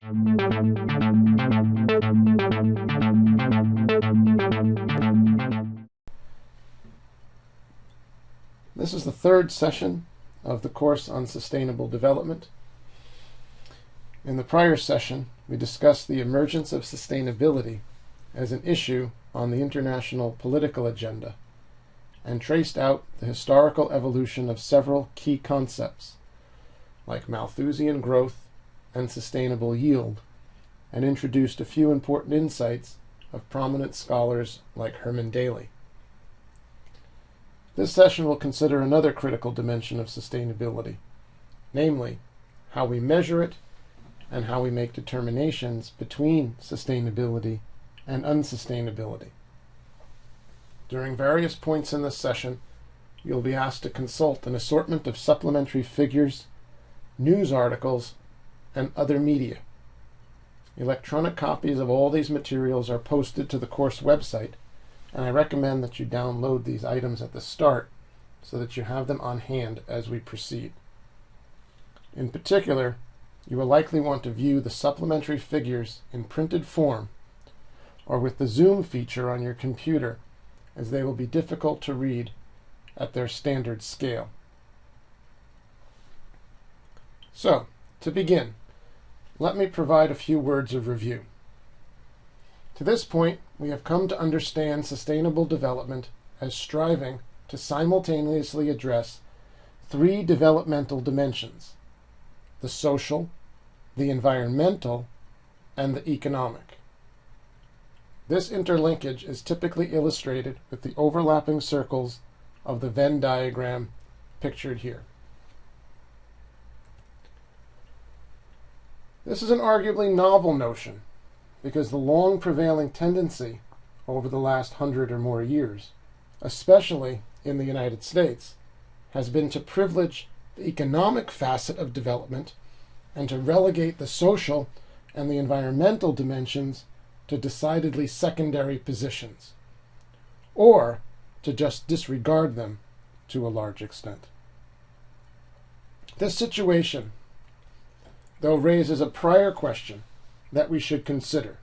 This is the third session of the course on sustainable development. In the prior session, we discussed the emergence of sustainability as an issue on the international political agenda and traced out the historical evolution of several key concepts like Malthusian growth and sustainable yield, and introduced a few important insights of prominent scholars like Herman Daly. This session will consider another critical dimension of sustainability, namely how we measure it and how we make determinations between sustainability and unsustainability. During various points in this session, you'll be asked to consult an assortment of supplementary figures, news articles, and other media. Electronic copies of all these materials are posted to the course website, and I recommend that you download these items at the start so that you have them on hand as we proceed. In particular, you will likely want to view the supplementary figures in printed form or with the zoom feature on your computer, as they will be difficult to read at their standard scale. So, to begin, let me provide a few words of review. To this point, we have come to understand sustainable development as striving to simultaneously address three developmental dimensions: the social, the environmental, and the economic. This interlinkage is typically illustrated with the overlapping circles of the Venn diagram pictured here. This is an arguably novel notion, because the long prevailing tendency over the last 100 or more years, especially in the United States, has been to privilege the economic facet of development and to relegate the social and the environmental dimensions to decidedly secondary positions, or to just disregard them to a large extent. This situation, though, raises a prior question that we should consider,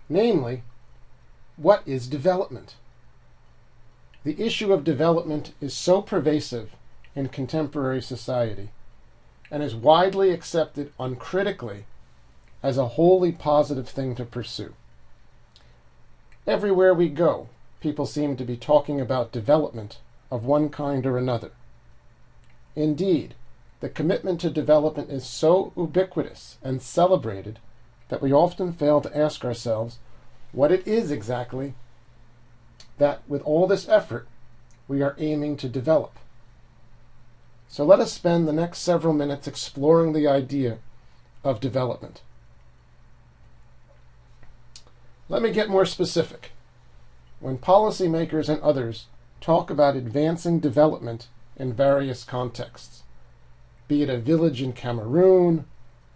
namely, what is development? The issue of development is so pervasive in contemporary society and is widely accepted uncritically as a wholly positive thing to pursue. Everywhere we go, people seem to be talking about development of one kind or another. Indeed, the commitment to development is so ubiquitous and celebrated that we often fail to ask ourselves what it is exactly that, with all this effort, we are aiming to develop. So let us spend the next several minutes exploring the idea of development. Let me get more specific. When policymakers and others talk about advancing development in various contexts, be it a village in Cameroon,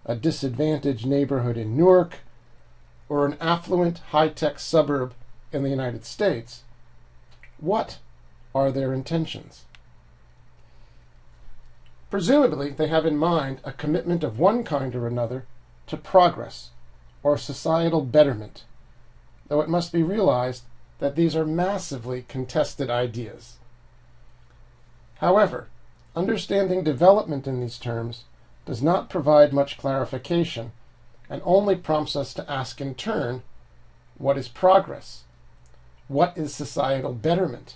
a disadvantaged neighborhood in Newark, or an affluent high-tech suburb in the United States, what are their intentions? Presumably, they have in mind a commitment of one kind or another to progress or societal betterment, though it must be realized that these are massively contested ideas. However, understanding development in these terms does not provide much clarification and only prompts us to ask in turn, what is progress? What is societal betterment?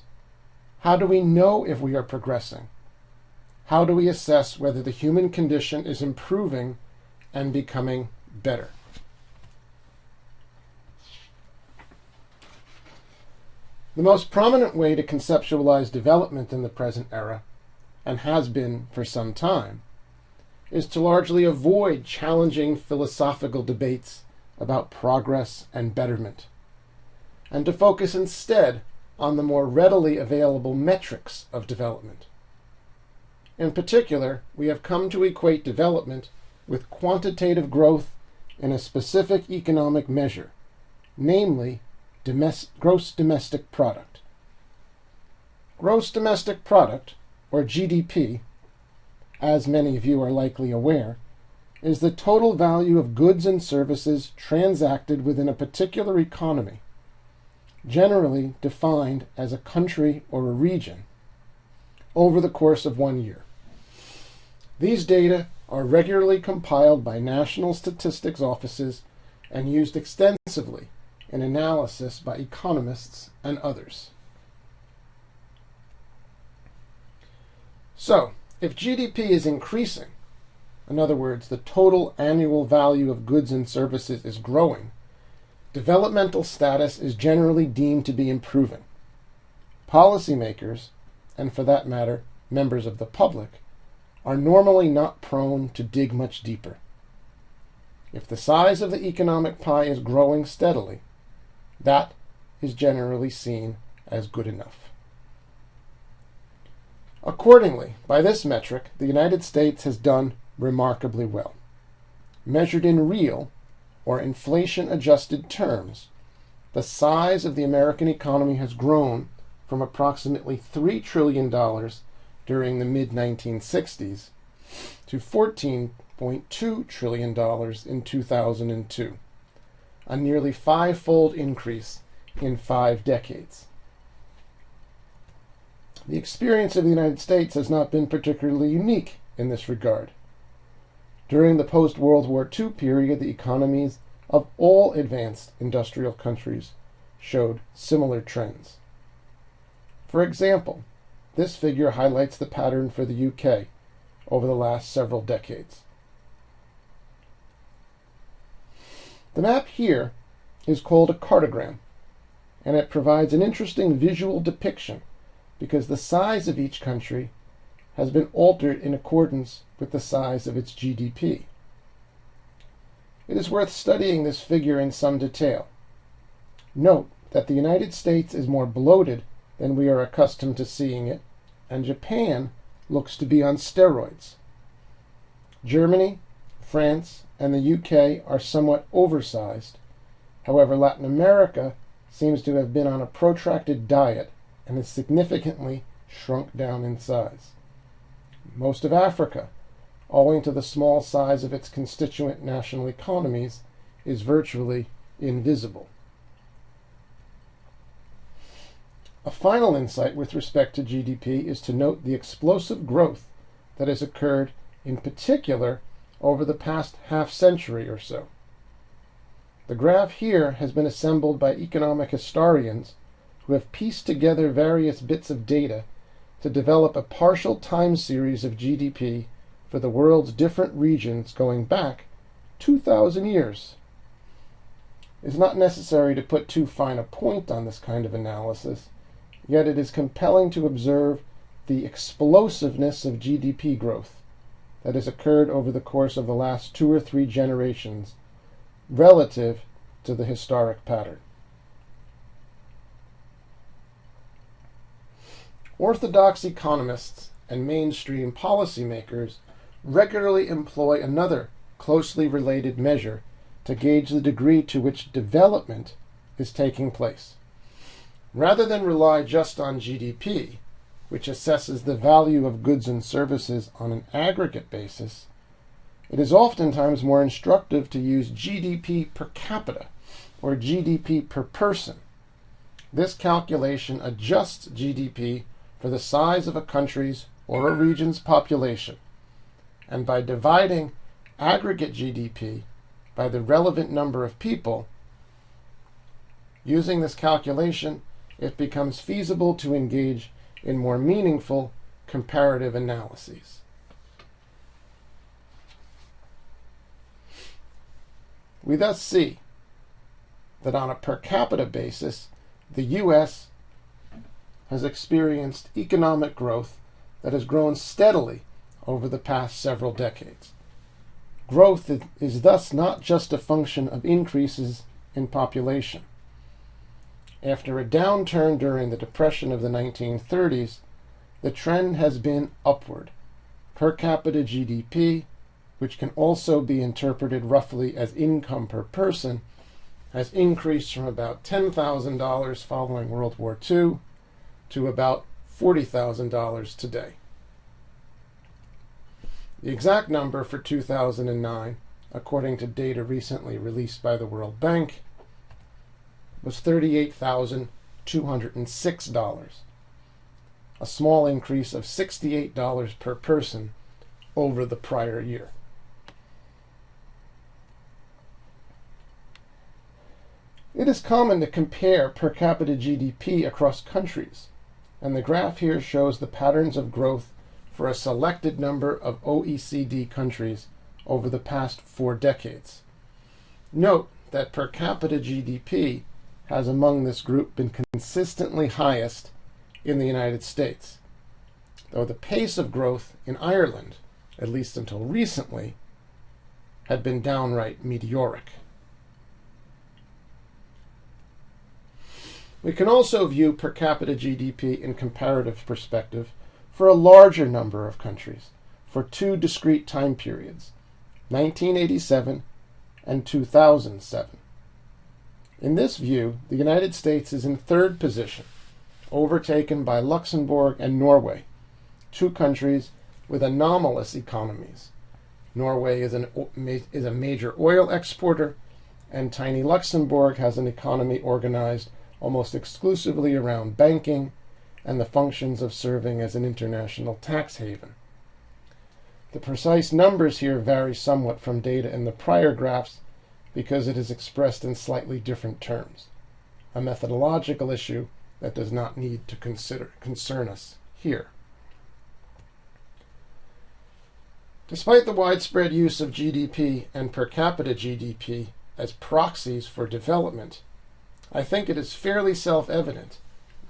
How do we know if we are progressing? How do we assess whether the human condition is improving and becoming better? The most prominent way to conceptualize development in the present era, and has been for some time, is to largely avoid challenging philosophical debates about progress and betterment, and to focus instead on the more readily available metrics of development. In particular, we have come to equate development with quantitative growth in a specific economic measure, namely gross domestic product. Gross domestic product, or GDP, as many of you are likely aware, is the total value of goods and services transacted within a particular economy, generally defined as a country or a region, over the course of 1 year. These data are regularly compiled by national statistics offices and used extensively in analysis by economists and others. So, if GDP is increasing, in other words, the total annual value of goods and services is growing, developmental status is generally deemed to be improving. Policymakers, and for that matter, members of the public, are normally not prone to dig much deeper. If the size of the economic pie is growing steadily, that is generally seen as good enough. Accordingly, by this metric, the United States has done remarkably well. Measured in real, or inflation-adjusted terms, the size of the American economy has grown from approximately $3 trillion during the mid-1960s to $14.2 trillion in 2002, a nearly five-fold increase in 5 decades. The experience of the United States has not been particularly unique in this regard. During the post-World War II period, the economies of all advanced industrial countries showed similar trends. For example, this figure highlights the pattern for the UK over the last several decades. The map here is called a cartogram, and it provides an interesting visual depiction because the size of each country has been altered in accordance with the size of its GDP. It is worth studying this figure in some detail. Note that the United States is more bloated than we are accustomed to seeing it, and Japan looks to be on steroids. Germany, France, and the UK are somewhat oversized. However, Latin America seems to have been on a protracted diet and has significantly shrunk down in size. Most of Africa, owing to the small size of its constituent national economies, is virtually invisible. A final insight with respect to GDP is to note the explosive growth that has occurred, in particular, over the past half-century or so. The graph here has been assembled by economic historians who have pieced together various bits of data to develop a partial time series of GDP for the world's different regions going back 2,000 years. It's not necessary to put too fine a point on this kind of analysis, yet it is compelling to observe the explosiveness of GDP growth that has occurred over the course of the last 2 or 3 generations relative to the historic pattern. Orthodox economists and mainstream policymakers regularly employ another closely related measure to gauge the degree to which development is taking place. Rather than rely just on GDP, which assesses the value of goods and services on an aggregate basis, it is oftentimes more instructive to use GDP per capita, or GDP per person. This calculation adjusts GDP for the size of a country's or a region's population, and by dividing aggregate GDP by the relevant number of people, using this calculation, it becomes feasible to engage in more meaningful comparative analyses. We thus see that on a per capita basis, the U.S. has experienced economic growth that has grown steadily over the past several decades. Growth is thus not just a function of increases in population. After a downturn during the Depression of the 1930s, the trend has been upward. Per capita GDP, which can also be interpreted roughly as income per person, has increased from about $10,000 following World War II to about $40,000 today. The exact number for 2009 according to data recently released by the World Bank, was $38,206, a small increase of $68 per person over the prior year. It is common to compare per capita GDP across countries, and the graph here shows the patterns of growth for a selected number of OECD countries over the past 4 decades. Note that per capita GDP has among this group been consistently highest in the United States, though the pace of growth in Ireland, at least until recently, had been downright meteoric. We can also view per capita GDP in comparative perspective for a larger number of countries for 2 discrete time periods, 1987 and 2007. In this view, the United States is in 3rd position, overtaken by Luxembourg and Norway, 2 countries with anomalous economies. Norway is a major oil exporter, and tiny Luxembourg has an economy organized almost exclusively around banking and the functions of serving as an international tax haven. The precise numbers here vary somewhat from data in the prior graphs because it is expressed in slightly different terms, a methodological issue that does not need to concern us here. Despite the widespread use of GDP and per capita GDP as proxies for development, I think it is fairly self-evident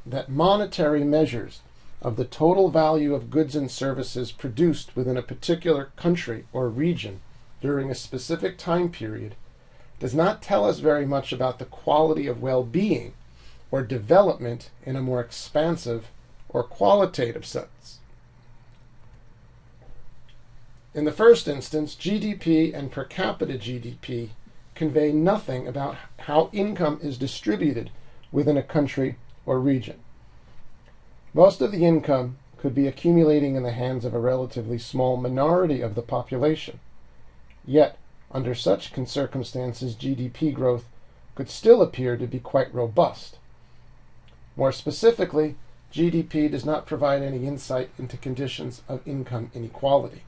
that monetary measures of the total value of goods and services produced within a particular country or region during a specific time period does not tell us very much about the quality of well-being or development in a more expansive or qualitative sense. In the first instance, GDP and per capita GDP convey nothing about how income is distributed within a country or region. Most of the income could be accumulating in the hands of a relatively small minority of the population. Yet, under such circumstances, GDP growth could still appear to be quite robust. More specifically, GDP does not provide any insight into conditions of income inequality.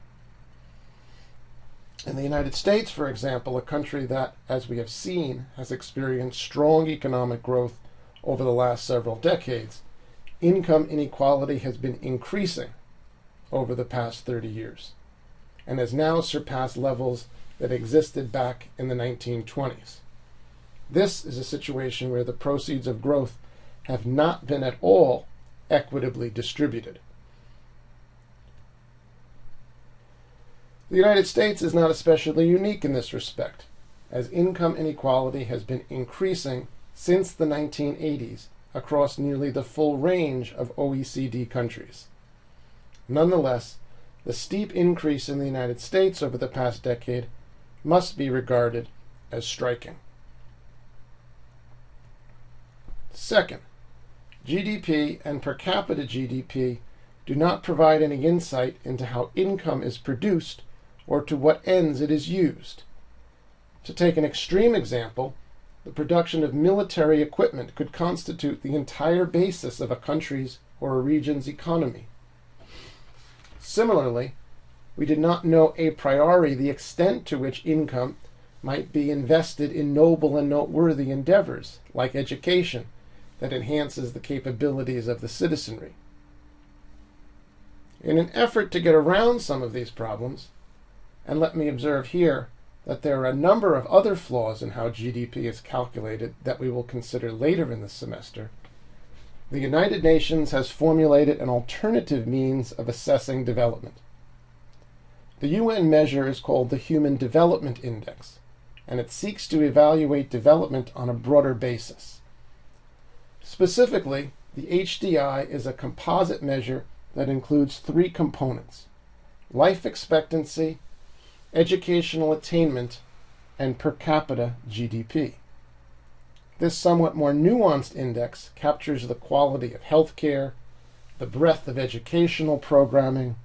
In the United States, for example, a country that, as we have seen, has experienced strong economic growth over the last several decades, income inequality has been increasing over the past 30 years and has now surpassed levels that existed back in the 1920s. This is a situation where the proceeds of growth have not been at all equitably distributed. The United States is not especially unique in this respect, as income inequality has been increasing since the 1980s across nearly the full range of OECD countries. Nonetheless, the steep increase in the United States over the past decade must be regarded as striking. Second, GDP and per capita GDP do not provide any insight into how income is produced or to what ends it is used. To take an extreme example, the production of military equipment could constitute the entire basis of a country's or a region's economy. Similarly, we did not know a priori the extent to which income might be invested in noble and noteworthy endeavors, like education, that enhances the capabilities of the citizenry. In an effort to get around some of these problems, and let me observe here that there are a number of other flaws in how GDP is calculated that we will consider later in the semester, the United Nations has formulated an alternative means of assessing development. The UN measure is called the Human Development Index, and it seeks to evaluate development on a broader basis. Specifically, the HDI is a composite measure that includes 3 components: life expectancy, educational attainment, and per capita GDP. This somewhat more nuanced index captures the quality of healthcare, the breadth of educational programming,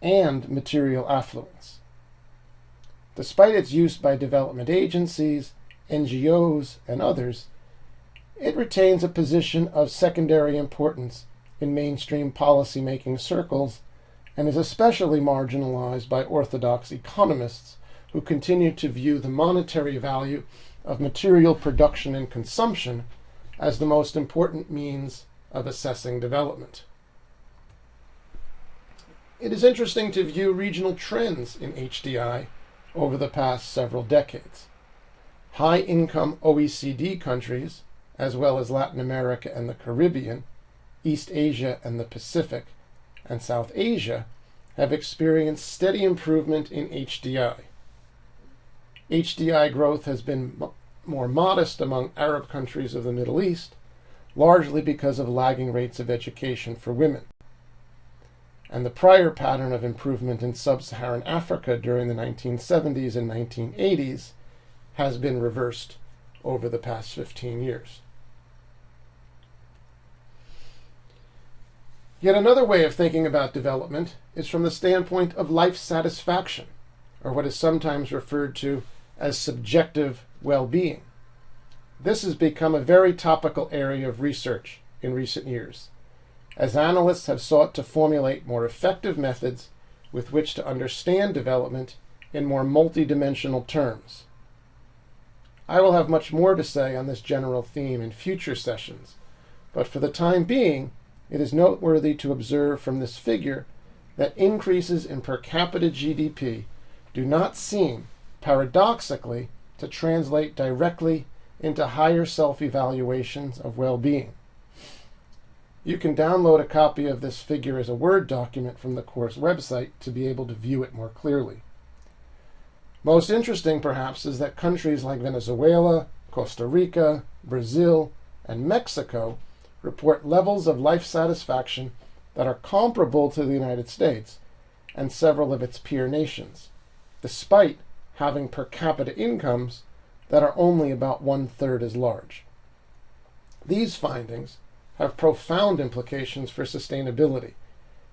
and material affluence. Despite its use by development agencies, NGOs, and others, it retains a position of secondary importance in mainstream policy-making circles and is especially marginalized by orthodox economists who continue to view the monetary value of material production and consumption as the most important means of assessing development. It is interesting to view regional trends in HDI over the past several decades. High-income OECD countries, as well as Latin America and the Caribbean, East Asia and the Pacific, and South Asia, have experienced steady improvement in HDI. HDI growth has been more modest among Arab countries of the Middle East, largely because of lagging rates of education for women. And the prior pattern of improvement in sub-Saharan Africa during the 1970s and 1980s has been reversed over the past 15 years. Yet another way of thinking about development is from the standpoint of life satisfaction, or what is sometimes referred to as subjective well-being. This has become a very topical area of research in recent years, as analysts have sought to formulate more effective methods with which to understand development in more multidimensional terms. I will have much more to say on this general theme in future sessions, but for the time being, it is noteworthy to observe from this figure that increases in per capita GDP do not seem, paradoxically, to translate directly into higher self-evaluations of well-being. You can download a copy of this figure as a Word document from the course website to be able to view it more clearly. Most interesting, perhaps, is that countries like Venezuela, Costa Rica, Brazil, and Mexico report levels of life satisfaction that are comparable to the United States and several of its peer nations, despite having per capita incomes that are only about 1/3 as large. These findings have profound implications for sustainability,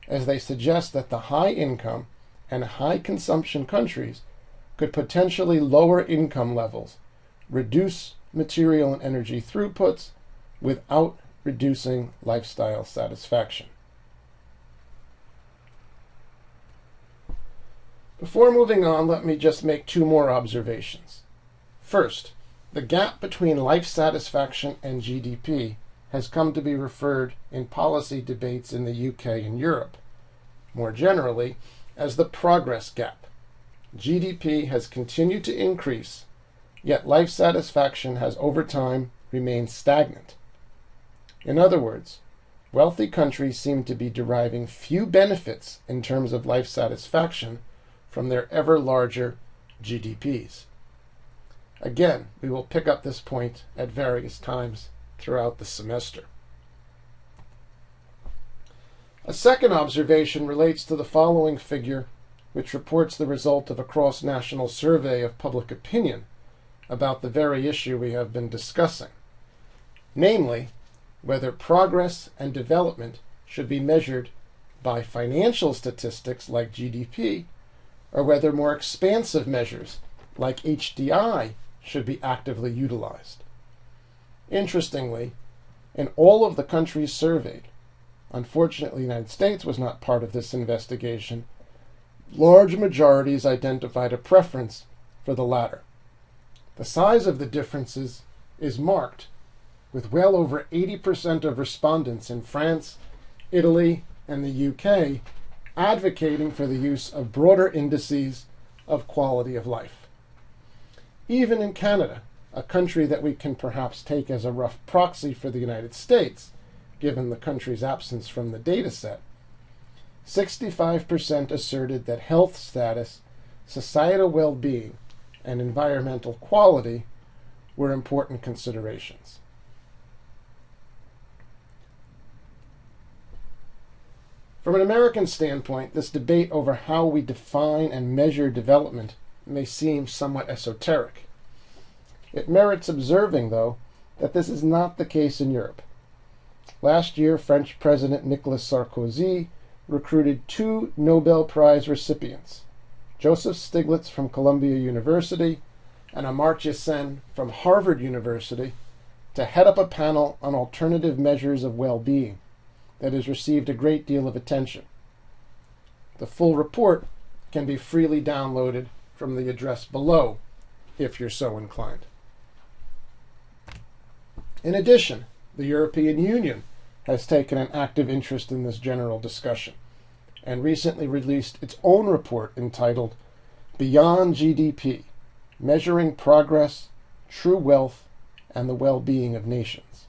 as they suggest that the high-income and high-consumption countries could potentially lower income levels, reduce material and energy throughputs, without reducing lifestyle satisfaction. Before moving on, let me just make two more observations. First, the gap between life satisfaction and GDP has come to be referred in policy debates in the UK and Europe, more generally, as the progress gap. GDP has continued to increase, yet life satisfaction has over time remained stagnant. In other words, wealthy countries seem to be deriving few benefits in terms of life satisfaction from their ever larger GDPs. Again, we will pick up this point at various times throughout the semester. A second observation relates to the following figure, which reports the result of a cross-national survey of public opinion about the very issue we have been discussing, namely, whether progress and development should be measured by financial statistics like GDP, or whether more expansive measures like HDI should be actively utilized. Interestingly, in all of the countries surveyed, unfortunately the United States was not part of this investigation, large majorities identified a preference for the latter. The size of the differences is marked, with well over 80% of respondents in France, Italy, and the UK advocating for the use of broader indices of quality of life. Even in Canada, a country that we can perhaps take as a rough proxy for the United States, given the country's absence from the data set, 65% asserted that health status, societal well-being, and environmental quality were important considerations. From an American standpoint, this debate over how we define and measure development may seem somewhat esoteric. It merits observing, though, that this is not the case in Europe. Last year, French President Nicolas Sarkozy recruited 2 Nobel Prize recipients, Joseph Stiglitz from Columbia University, and Amartya Sen from Harvard University to head up a panel on alternative measures of well-being that has received a great deal of attention. The full report can be freely downloaded from the address below, if you're so inclined. In addition, the European Union has taken an active interest in this general discussion and recently released its own report entitled Beyond GDP, Measuring Progress, True Wealth, and the Well-Being of Nations.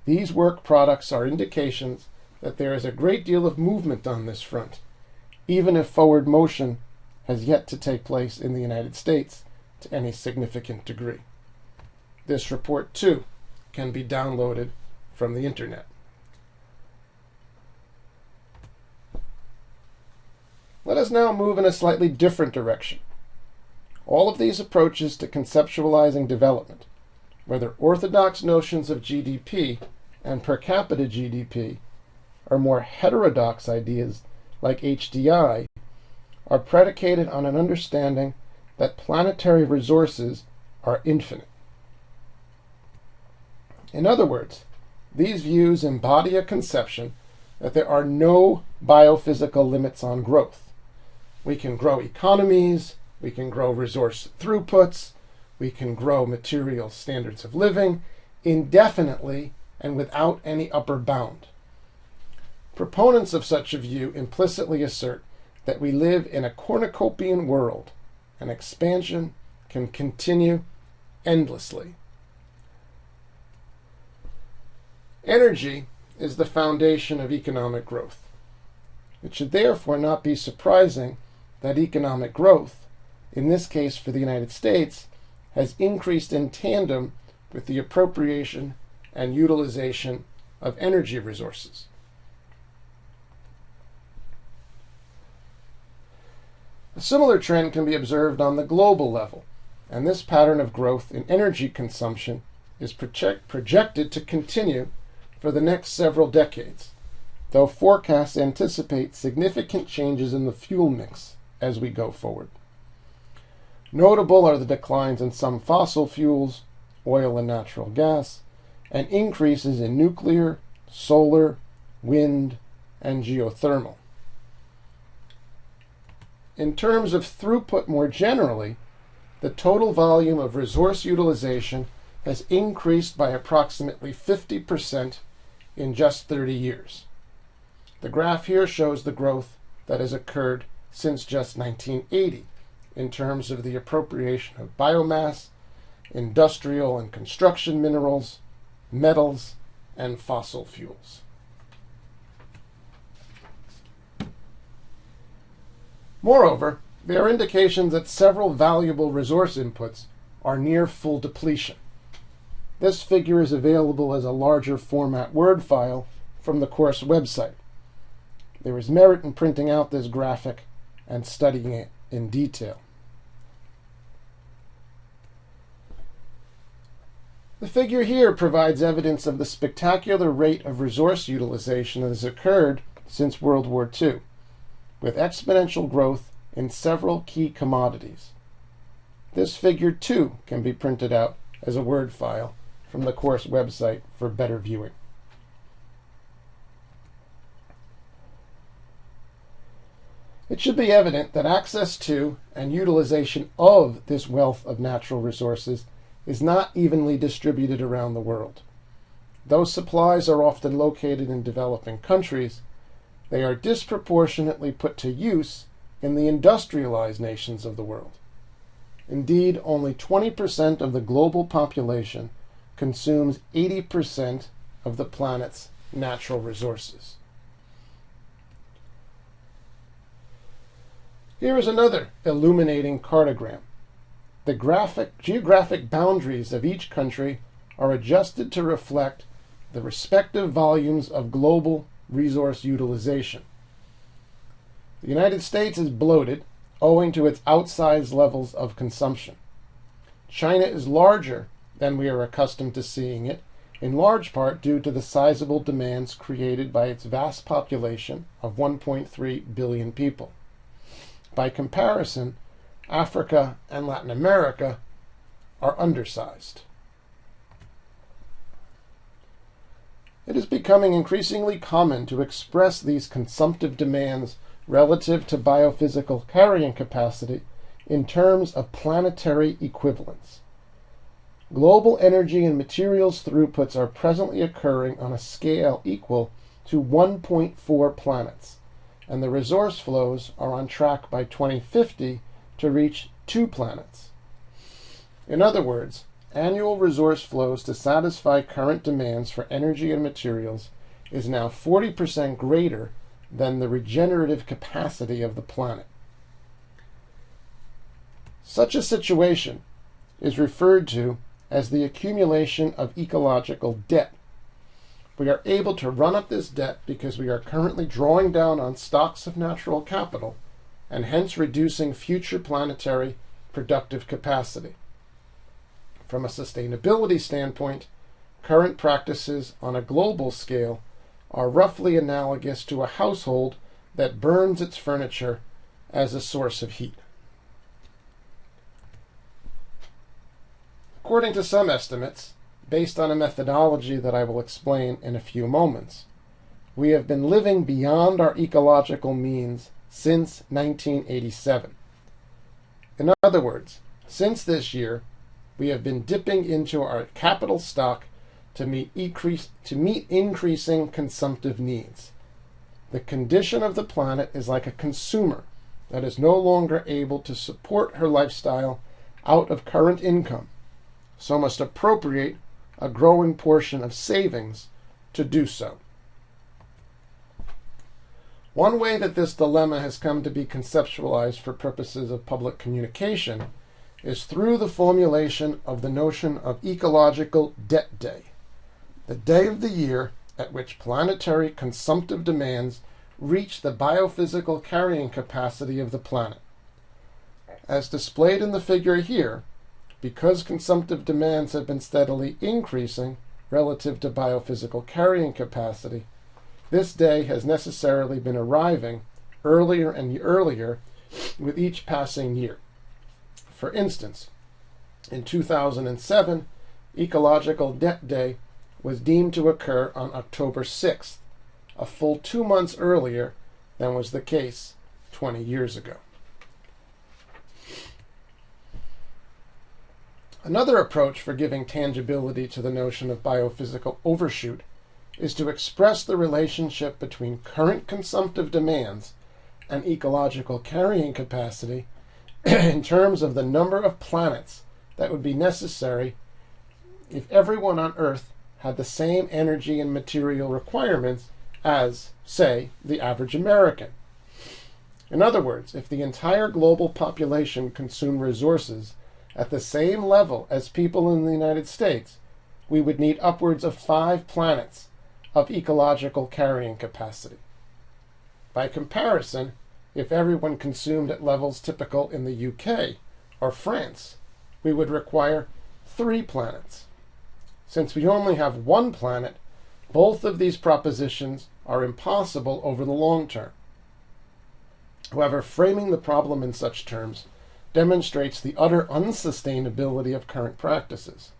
These work products are indications that there is a great deal of movement on this front, even if forward motion has yet to take place in the United States to any significant degree. This report, too, can be downloaded from the internet. Let us now move in a slightly different direction. All of these approaches to conceptualizing development, whether orthodox notions of GDP and per capita GDP, or more heterodox ideas like HDI, are predicated on an understanding that planetary resources are infinite. In other words, these views embody a conception that there are no biophysical limits on growth. We can grow economies, we can grow resource throughputs, we can grow material standards of living indefinitely and without any upper bound. Proponents of such a view implicitly assert that we live in a cornucopian world and expansion can continue endlessly. Energy is the foundation of economic growth. It should therefore not be surprising that economic growth, in this case for the United States, has increased in tandem with the appropriation and utilization of energy resources. A similar trend can be observed on the global level, and this pattern of growth in energy consumption is projected to continue for the next several decades, though forecasts anticipate significant changes in the fuel mix as we go forward. Notable are the declines in some fossil fuels, oil and natural gas, and increases in nuclear, solar, wind, and geothermal. In terms of throughput more generally, the total volume of resource utilization has increased by approximately 50% in just 30 years. The graph here shows the growth that has occurred since just 1980 in terms of the appropriation of biomass, industrial and construction minerals, metals, and fossil fuels. Moreover, there are indications that several valuable resource inputs are near full depletion. This figure is available as a larger format Word file from the course website. There is merit in printing out this graphic and studying it in detail. The figure here provides evidence of the spectacular rate of resource utilization that has occurred since World War II, with exponential growth in several key commodities. This figure, too, can be printed out as a Word file from the course website for better viewing. It should be evident that access to and utilization of this wealth of natural resources is not evenly distributed around the world. Though supplies are often located in developing countries, they are disproportionately put to use in the industrialized nations of the world. Indeed, only 20% of the global population consumes 80% of the planet's natural resources. Here is another illuminating cartogram. The geographic boundaries of each country are adjusted to reflect the respective volumes of global resource utilization. The United States is bloated owing to its outsized levels of consumption. China is larger than we are accustomed to seeing it, in large part due to the sizable demands created by its vast population of 1.3 billion people. By comparison, Africa and Latin America are undersized. It is becoming increasingly common to express these consumptive demands relative to biophysical carrying capacity in terms of planetary equivalents. Global energy and materials throughputs are presently occurring on a scale equal to 1.4 planets, and the resource flows are on track by 2050 to reach 2 planets. In other words, annual resource flows to satisfy current demands for energy and materials is now 40% greater than the regenerative capacity of the planet. Such a situation is referred to as the accumulation of ecological debt. We are able to run up this debt because we are currently drawing down on stocks of natural capital and hence reducing future planetary productive capacity. From a sustainability standpoint, current practices on a global scale are roughly analogous to a household that burns its furniture as a source of heat. According to some estimates, based on a methodology that I will explain in a few moments, we have been living beyond our ecological means since 1987. In other words, since this year, we have been dipping into our capital stock to meet increasing consumptive needs. The condition of the planet is like a consumer that is no longer able to support her lifestyle out of current income, so must appropriate a growing portion of savings to do so. One way that this dilemma has come to be conceptualized for purposes of public communication is through the formulation of the notion of ecological debt day, the day of the year at which planetary consumptive demands reach the biophysical carrying capacity of the planet. As displayed in the figure here, because consumptive demands have been steadily increasing relative to biophysical carrying capacity, this day has necessarily been arriving earlier and earlier with each passing year. For instance, in 2007, Ecological Debt Day was deemed to occur on October 6th, a full 2 months earlier than was the case 20 years ago. Another approach for giving tangibility to the notion of biophysical overshoot is to express the relationship between current consumptive demands and ecological carrying capacity in terms of the number of planets that would be necessary if everyone on Earth had the same energy and material requirements as, say, the average American. In other words, if the entire global population consumed resources at the same level as people in the United States, we would need upwards of 5 planets of ecological carrying capacity. By comparison, if everyone consumed at levels typical in the UK or France, we would require 3 planets. Since we only have 1 planet, both of these propositions are impossible over the long term. However, framing the problem in such terms demonstrates the utter unsustainability of current practices.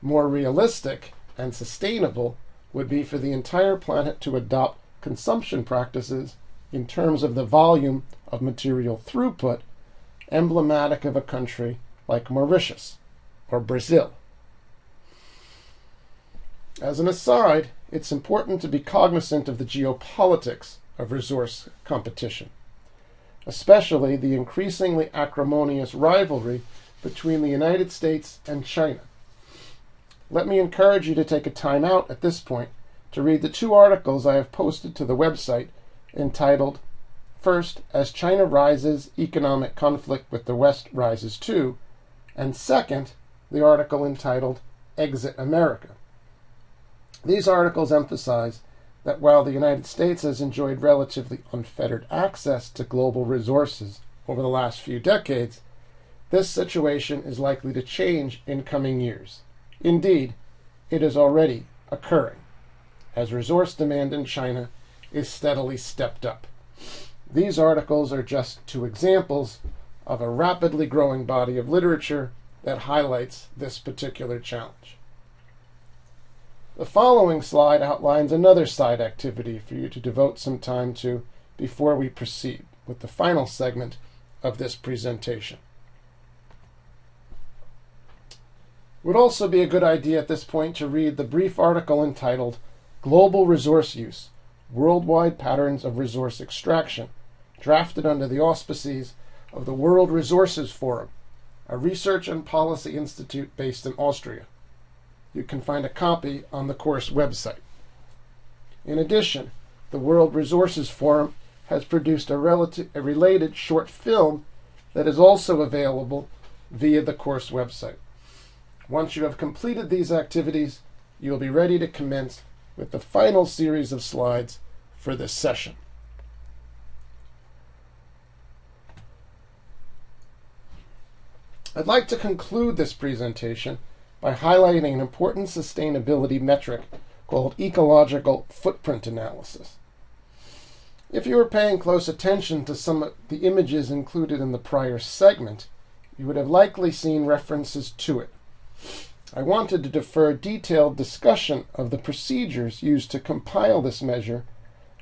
More realistic and sustainable would be for the entire planet to adopt consumption practices in terms of the volume of material throughput emblematic of a country like Mauritius or Brazil. As an aside, it's important to be cognizant of the geopolitics of resource competition, especially the increasingly acrimonious rivalry between the United States and China. Let me encourage you to take a time out at this point to read the 2 articles I have posted to the website entitled, first, As China Rises, Economic Conflict with the West Rises Too, and second, the article entitled, Exit America. These articles emphasize that while the United States has enjoyed relatively unfettered access to global resources over the last few decades, this situation is likely to change in coming years. Indeed, it is already occurring, as resource demand in China is steadily stepped up. These articles are just two examples of a rapidly growing body of literature that highlights this particular challenge. The following slide outlines another side activity for you to devote some time to before we proceed with the final segment of this presentation. It would also be a good idea at this point to read the brief article entitled Global Resource Use, Worldwide Patterns of Resource Extraction, drafted under the auspices of the World Resources Forum, a research and policy institute based in Austria. You can find a copy on the course website. In addition, the World Resources Forum has produced a related short film that is also available via the course website. Once you have completed these activities, you will be ready to commence with the final series of slides for this session. I'd like to conclude this presentation by highlighting an important sustainability metric called ecological footprint analysis. If you were paying close attention to some of the images included in the prior segment, you would have likely seen references to it. I wanted to defer detailed discussion of the procedures used to compile this measure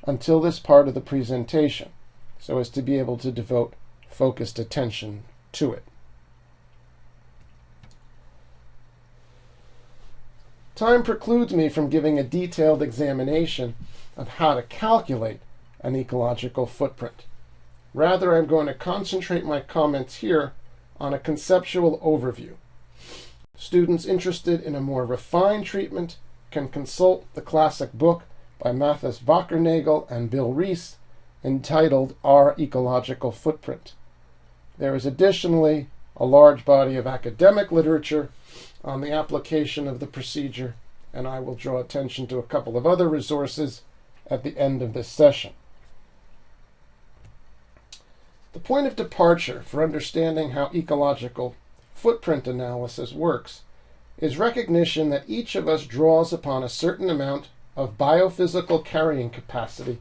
until this part of the presentation, so as to be able to devote focused attention to it. Time precludes me from giving a detailed examination of how to calculate an ecological footprint. Rather, I'm going to concentrate my comments here on a conceptual overview. Students interested in a more refined treatment can consult the classic book by Mathis Wackernagel and Bill Rees entitled Our Ecological Footprint. There is additionally a large body of academic literature on the application of the procedure, and I will draw attention to a couple of other resources at the end of this session. The point of departure for understanding how ecological footprint analysis works is recognition that each of us draws upon a certain amount of biophysical carrying capacity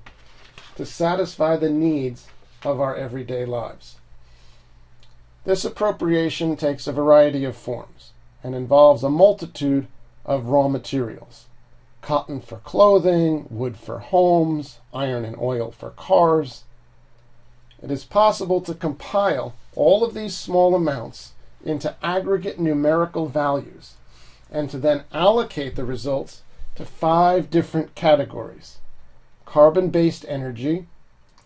to satisfy the needs of our everyday lives. This appropriation takes a variety of forms and involves a multitude of raw materials: cotton for clothing, wood for homes, iron and oil for cars. It is possible to compile all of these small amounts into aggregate numerical values and to then allocate the results to 5 different categories: carbon-based energy,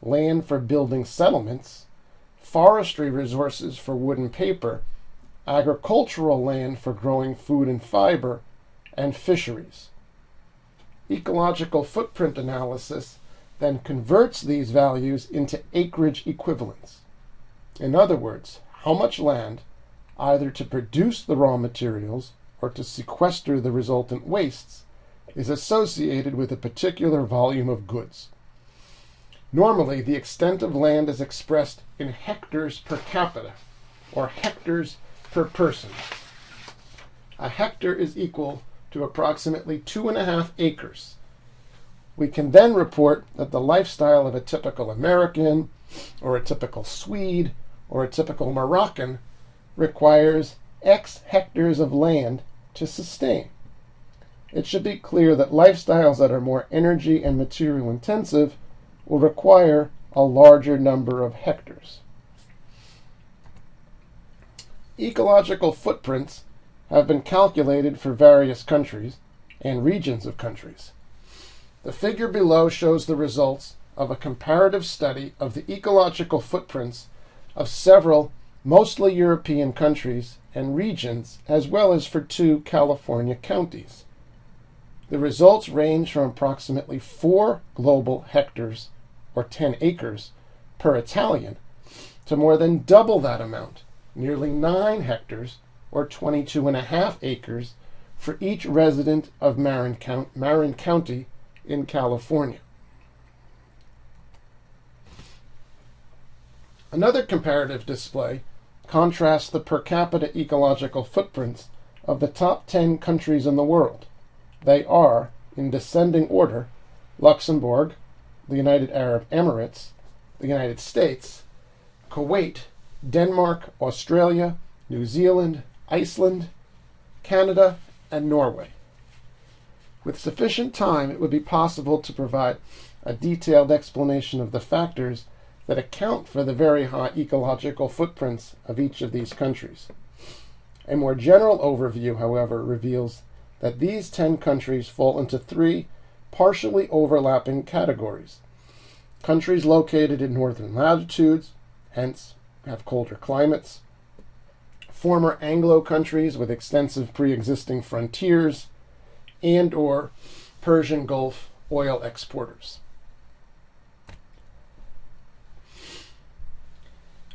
land for building settlements, forestry resources for wood and paper, agricultural land for growing food and fiber, and fisheries. Ecological footprint analysis then converts these values into acreage equivalents. In other words, how much land, either to produce the raw materials or to sequester the resultant wastes, is associated with a particular volume of goods. Normally, the extent of land is expressed in hectares per capita, or hectares per person. A hectare is equal to approximately 2.5 acres. We can then report that the lifestyle of a typical American, or a typical Swede, or a typical Moroccan requires X hectares of land to sustain. It should be clear that lifestyles that are more energy and material intensive will require a larger number of hectares. Ecological footprints have been calculated for various countries and regions of countries. The figure below shows the results of a comparative study of the ecological footprints of several mostly European countries and regions, as well as for 2 California counties. The results range from approximately 4 global hectares, or 10 acres, per Italian, to more than double that amount, nearly 9 hectares, or 22.5 acres, for each resident of Marin County in California. Another comparative display contrasts the per capita ecological footprints of the top 10 countries in the world. They are, in descending order, Luxembourg, the United Arab Emirates, the United States, Kuwait, Denmark, Australia, New Zealand, Iceland, Canada, and Norway. With sufficient time, it would be possible to provide a detailed explanation of the factors that account for the very high ecological footprints of each of these countries. A more general overview, however, reveals that these 10 countries fall into 3 partially overlapping categories. Countries located in northern latitudes, hence have colder climates, former Anglo countries with extensive pre-existing frontiers, and/or Persian Gulf oil exporters.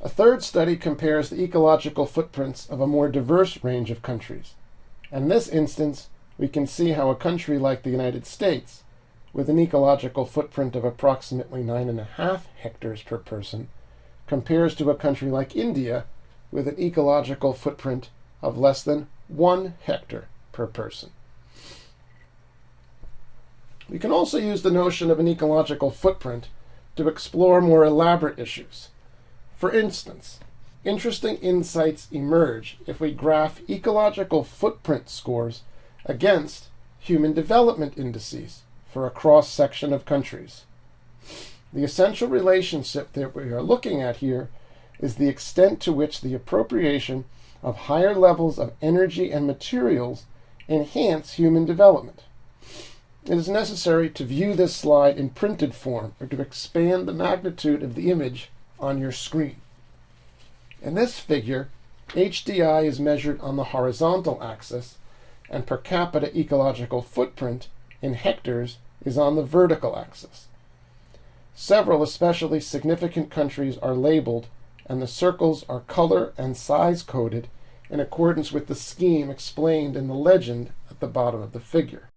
A third study compares the ecological footprints of a more diverse range of countries. In this instance, we can see how a country like the United States, with an ecological footprint of approximately 9.5 hectares per person, compares to a country like India, with an ecological footprint of less than 1 hectare per person. We can also use the notion of an ecological footprint to explore more elaborate issues. For instance, interesting insights emerge if we graph ecological footprint scores against human development indices for a cross-section of countries. The essential relationship that we are looking at here is the extent to which the appropriation of higher levels of energy and materials enhance human development. It is necessary to view this slide in printed form or to expand the magnitude of the image on your screen. In this figure, HDI is measured on the horizontal axis, and per capita ecological footprint in hectares is on the vertical axis. Several especially significant countries are labeled, and the circles are color and size coded in accordance with the scheme explained in the legend at the bottom of the figure.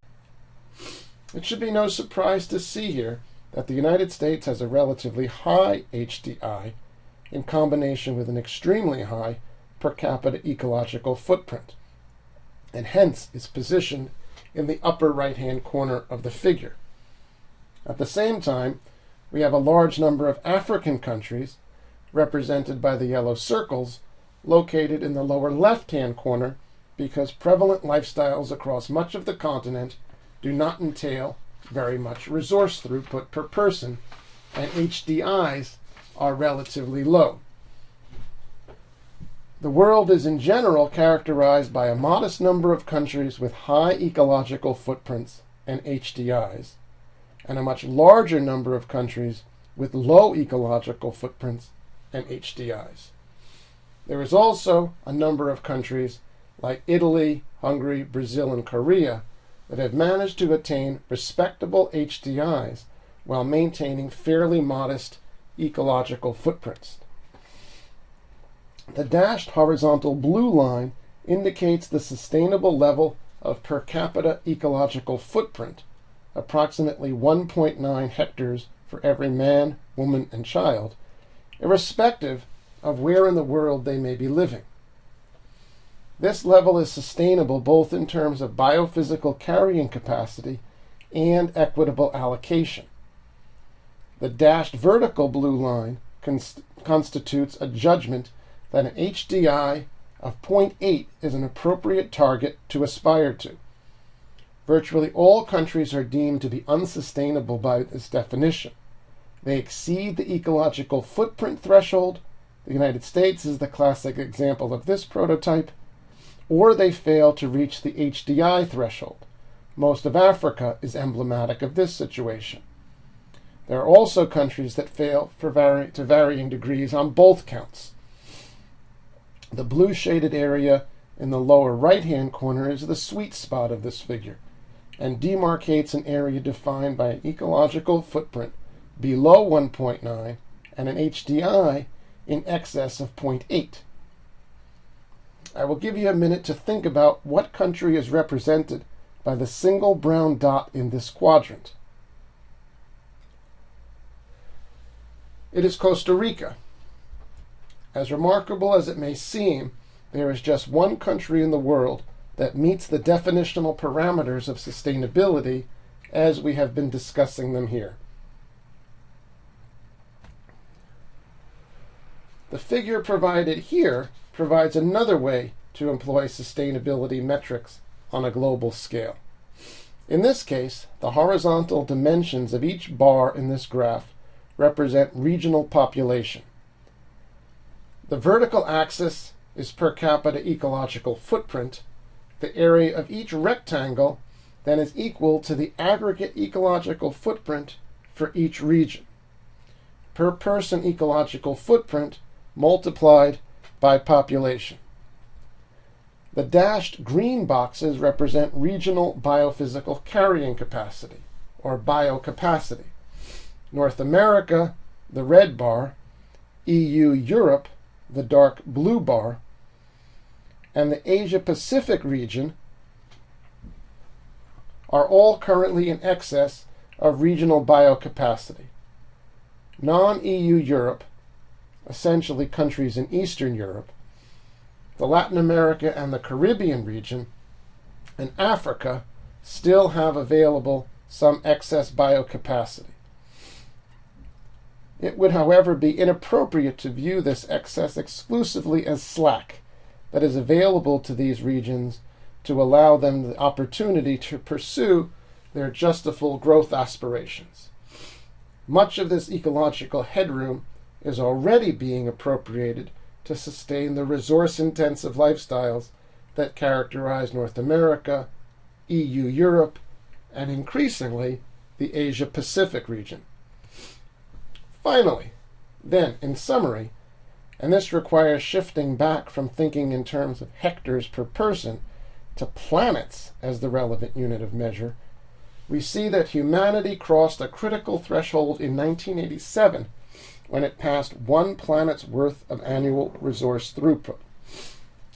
It should be no surprise to see here that the United States has a relatively high HDI in combination with an extremely high per capita ecological footprint, and hence is positioned in the upper right-hand corner of the figure. At the same time, we have a large number of African countries, represented by the yellow circles, located in the lower left-hand corner because prevalent lifestyles across much of the continent do not entail very much resource throughput per person, and HDIs are relatively low. The world is in general characterized by a modest number of countries with high ecological footprints and HDIs, and a much larger number of countries with low ecological footprints and HDIs. There is also a number of countries like Italy, Hungary, Brazil, and Korea that have managed to attain respectable HDIs while maintaining fairly modest ecological footprints. The dashed horizontal blue line indicates the sustainable level of per capita ecological footprint, approximately 1.9 hectares for every man, woman, and child, irrespective of where in the world they may be living. This level is sustainable both in terms of biophysical carrying capacity and equitable allocation. The dashed vertical blue line constitutes a judgment that an HDI of 0.8 is an appropriate target to aspire to. Virtually all countries are deemed to be unsustainable by this definition. They exceed the ecological footprint threshold. The United States is the classic example of this prototype, or they fail to reach the HDI threshold. Most of Africa is emblematic of this situation. There are also countries that fail to varying degrees on both counts. The blue shaded area in the lower right-hand corner is the sweet spot of this figure and demarcates an area defined by an ecological footprint below 1.9 and an HDI in excess of 0.8. I will give you a minute to think about what country is represented by the single brown dot in this quadrant. It is Costa Rica. As remarkable as it may seem, there is just one country in the world that meets the definitional parameters of sustainability as we have been discussing them here. The figure provided here provides another way to employ sustainability metrics on a global scale. In this case, the horizontal dimensions of each bar in this graph represent regional population. The vertical axis is per capita ecological footprint. The area of each rectangle then is equal to the aggregate ecological footprint for each region. Per person ecological footprint multiplied by population. The dashed green boxes represent regional biophysical carrying capacity, or biocapacity. North America, the red bar, EU Europe, the dark blue bar, and the Asia-Pacific region are all currently in excess of regional biocapacity. Non-EU Europe, essentially countries in Eastern Europe, the Latin America and the Caribbean region, and Africa still have available some excess biocapacity. It would, however, be inappropriate to view this excess exclusively as slack that is available to these regions to allow them the opportunity to pursue their justifiable growth aspirations. Much of this ecological headroom is already being appropriated to sustain the resource-intensive lifestyles that characterize North America, EU Europe, and increasingly the Asia-Pacific region. Finally, then, in summary, and this requires shifting back from thinking in terms of hectares per person to planets as the relevant unit of measure, we see that humanity crossed a critical threshold in 1987 when it passed 1 planet's worth of annual resource throughput.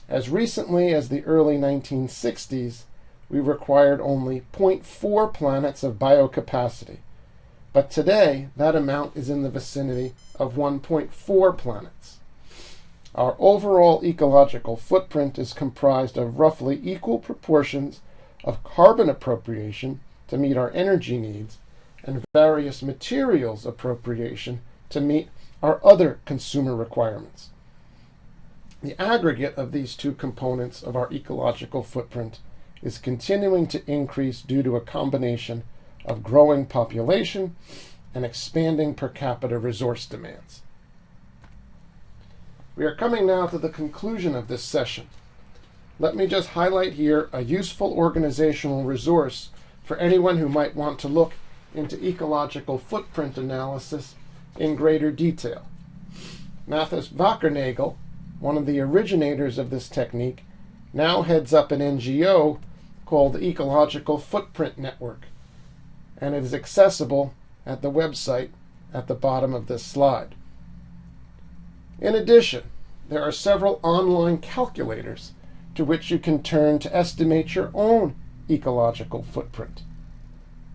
As recently as the early 1960s, we required only 0.4 planets of biocapacity, but today that amount is in the vicinity of 1.4 planets. Our overall ecological footprint is comprised of roughly equal proportions of carbon appropriation to meet our energy needs and various materials appropriation to meet our other consumer requirements. The aggregate of these two components of our ecological footprint is continuing to increase due to a combination of growing population and expanding per capita resource demands. We are coming now to the conclusion of this session. Let me just highlight here a useful organizational resource for anyone who might want to look into ecological footprint analysis in greater detail. Mathis Wackernagel, one of the originators of this technique, now heads up an NGO called the Ecological Footprint Network, and it is accessible at the website at the bottom of this slide. In addition, there are several online calculators to which you can turn to estimate your own ecological footprint.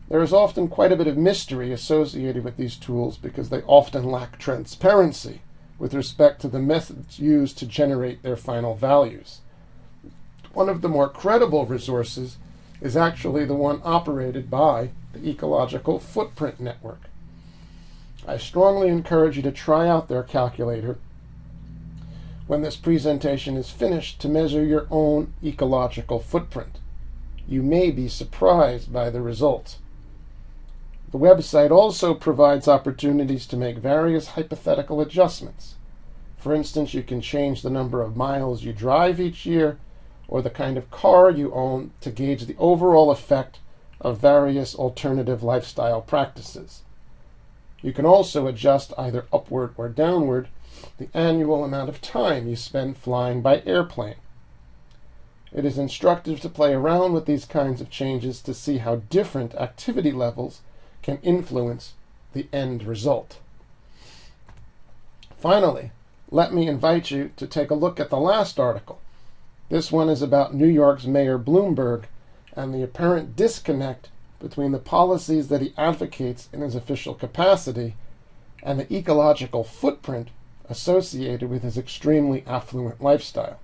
There is often quite a bit of mystery associated with these tools because they often lack transparency with respect to the methods used to generate their final values. One of the more credible resources is actually the one operated by the Ecological Footprint Network. I strongly encourage you to try out their calculator when this presentation is finished to measure your own ecological footprint. You may be surprised by the results. The website also provides opportunities to make various hypothetical adjustments. For instance, you can change the number of miles you drive each year or the kind of car you own to gauge the overall effect of various alternative lifestyle practices. You can also adjust either upward or downward the annual amount of time you spend flying by airplane. It is instructive to play around with these kinds of changes to see how different activity levels can influence the end result. Finally, let me invite you to take a look at the last article. This one is about New York's Mayor Bloomberg and the apparent disconnect between the policies that he advocates in his official capacity and the ecological footprint associated with his extremely affluent lifestyle.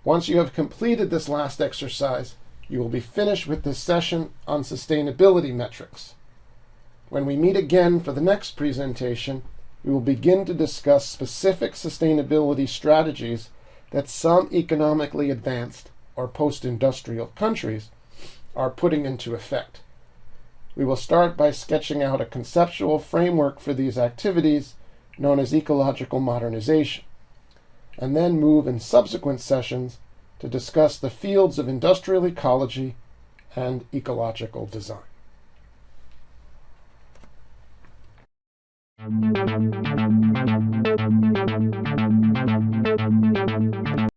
Once you have completed this last exercise, you will be finished with this session on sustainability metrics. When we meet again for the next presentation, we will begin to discuss specific sustainability strategies that some economically advanced or post-industrial countries are putting into effect. We will start by sketching out a conceptual framework for these activities known as ecological modernization, and then move in subsequent sessions to discuss the fields of industrial ecology and ecological design.